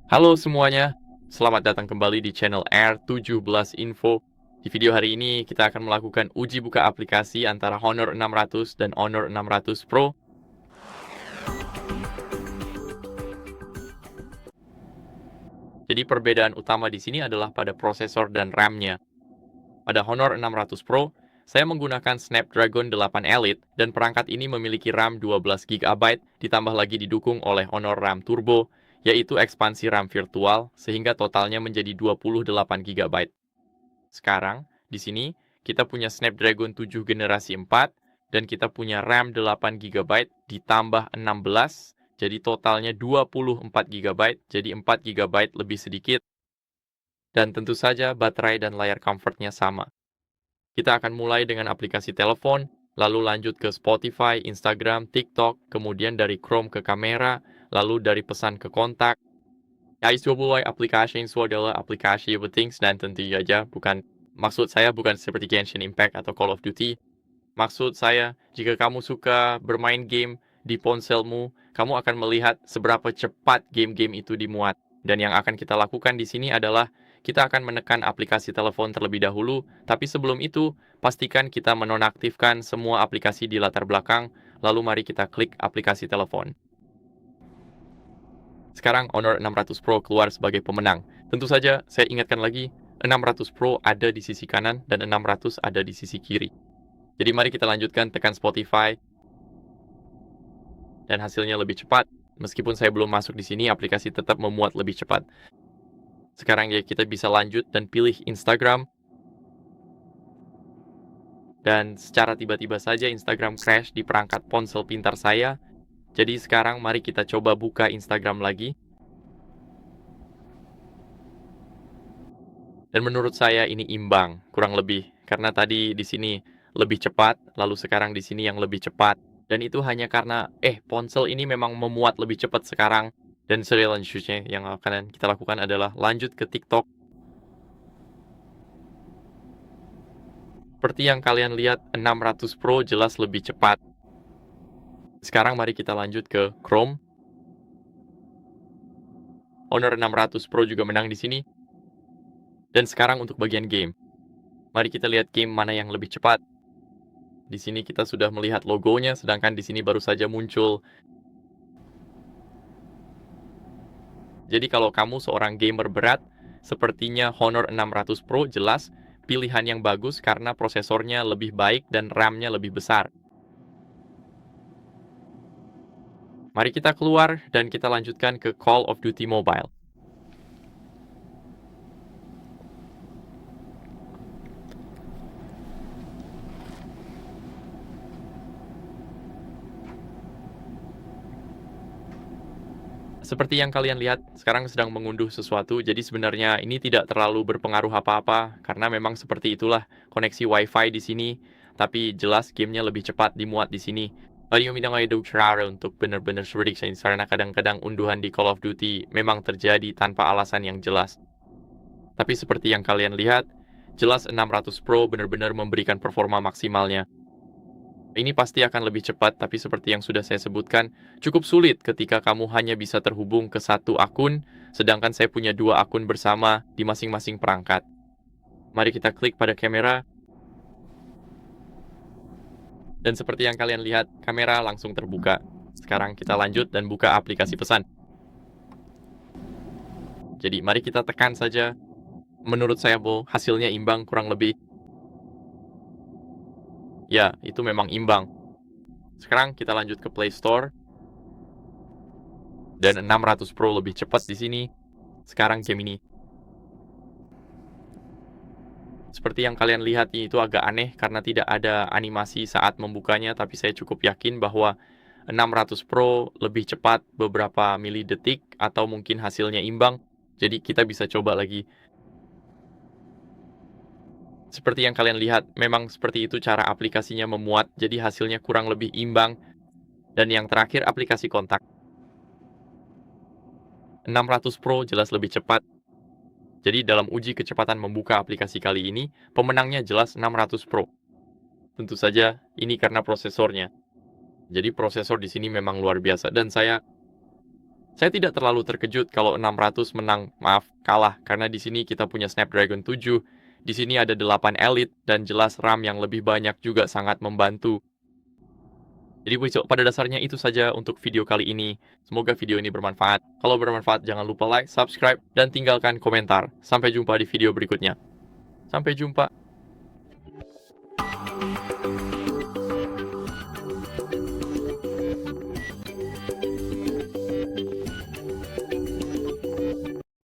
Halo semuanya, selamat datang kembali di channel R17 Info. Di video hari ini kita akan melakukan uji buka aplikasi antara Honor 600 dan Honor 600 Pro. Jadi perbedaan utama di sini adalah pada prosesor dan RAM-nya. Pada Honor 600 Pro, saya menggunakan Snapdragon 8 Elite dan perangkat ini memiliki RAM 12 GB ditambah lagi didukung oleh Honor RAM Turbo, yaitu ekspansi RAM virtual sehingga totalnya menjadi 28 GB. Sekarang, di sini kita punya Snapdragon 7 generasi 4 dan kita punya RAM 8 GB ditambah 16, jadi totalnya 24 GB, jadi 4 GB lebih sedikit. Dan tentu saja baterai dan layar comfortnya sama. Kita akan mulai dengan aplikasi telepon, lalu lanjut ke Spotify, Instagram, TikTok, kemudian dari Chrome ke kamera, lalu dari pesan ke kontak. Guys, mulai aplikasi itu adalah aplikasi penting dan tentu saja maksud saya bukan seperti Genshin Impact atau Call of Duty. Maksud saya, jika kamu suka bermain game di ponselmu, kamu akan melihat seberapa cepat game-game itu dimuat. Dan yang akan kita lakukan di sini adalah kita akan menekan aplikasi telepon terlebih dahulu, tapi sebelum itu, pastikan kita menonaktifkan semua aplikasi di latar belakang, lalu mari kita klik aplikasi telepon. Sekarang Honor 600 Pro keluar sebagai pemenang. Tentu saja, saya ingatkan lagi, 600 Pro ada di sisi kanan dan 600 ada di sisi kiri. Jadi mari kita lanjutkan, tekan Spotify, dan hasilnya lebih cepat. Meskipun saya belum masuk di sini, aplikasi tetap memuat lebih cepat. Sekarang ya kita bisa lanjut dan pilih Instagram. Dan secara tiba-tiba saja Instagram crash di perangkat ponsel pintar saya. Jadi sekarang mari kita coba buka Instagram lagi. Dan menurut saya ini imbang, kurang lebih. Karena tadi di sini lebih cepat, lalu sekarang di sini yang lebih cepat. Dan itu hanya karena, ponsel ini memang memuat lebih cepat sekarang. Dan selanjutnya yang akan kita lakukan adalah lanjut ke TikTok. Seperti yang kalian lihat, 600 Pro jelas lebih cepat. Sekarang mari kita lanjut ke Chrome. Honor 600 Pro juga menang di sini. Dan sekarang untuk bagian game. Mari kita lihat game mana yang lebih cepat. Di sini kita sudah melihat logonya, sedangkan di sini baru saja muncul. Jadi kalau kamu seorang gamer berat, sepertinya Honor 600 Pro jelas pilihan yang bagus karena prosesornya lebih baik dan RAM-nya lebih besar. Mari kita keluar dan kita lanjutkan ke Call of Duty Mobile. Seperti yang kalian lihat, sekarang sedang mengunduh sesuatu, jadi sebenarnya ini tidak terlalu berpengaruh apa-apa, karena memang seperti itulah koneksi Wi-Fi di sini, tapi jelas gamenya lebih cepat dimuat di sini. Tadi minta cara untuk benar-benar prediction, karena kadang-kadang unduhan di Call of Duty memang terjadi tanpa alasan yang jelas. Tapi seperti yang kalian lihat, jelas 600 Pro benar-benar memberikan performa maksimalnya. Ini pasti akan lebih cepat, tapi seperti yang sudah saya sebutkan, cukup sulit ketika kamu hanya bisa terhubung ke satu akun, sedangkan saya punya dua akun bersama di masing-masing perangkat. Mari kita klik pada kamera. Dan seperti yang kalian lihat, kamera langsung terbuka. Sekarang kita lanjut dan buka aplikasi pesan. Jadi mari kita tekan saja. Menurut saya, hasilnya imbang kurang lebih. Ya, itu memang imbang. Sekarang kita lanjut ke Play Store. Dan 600 Pro lebih cepat di sini. Sekarang game ini. Seperti yang kalian lihat itu agak aneh karena tidak ada animasi saat membukanya, tapi saya cukup yakin bahwa 600 Pro lebih cepat beberapa milidetik atau mungkin hasilnya imbang. Jadi kita bisa coba lagi. Seperti yang kalian lihat, memang seperti itu cara aplikasinya memuat, jadi hasilnya kurang lebih imbang. Dan yang terakhir aplikasi kontak. 600 Pro jelas lebih cepat. Jadi dalam uji kecepatan membuka aplikasi kali ini, pemenangnya jelas 600 Pro. Tentu saja ini karena prosesornya. Jadi prosesor di sini memang luar biasa dan saya Saya tidak terlalu terkejut kalau 600 kalah, karena di sini kita punya Snapdragon 7, di sini ada 8 Elite, dan jelas RAM yang lebih banyak juga sangat membantu. Jadi pada dasarnya itu saja untuk video kali ini. Semoga video ini bermanfaat. Kalau bermanfaat jangan lupa like, subscribe, dan tinggalkan komentar. Sampai jumpa di video berikutnya. Sampai jumpa.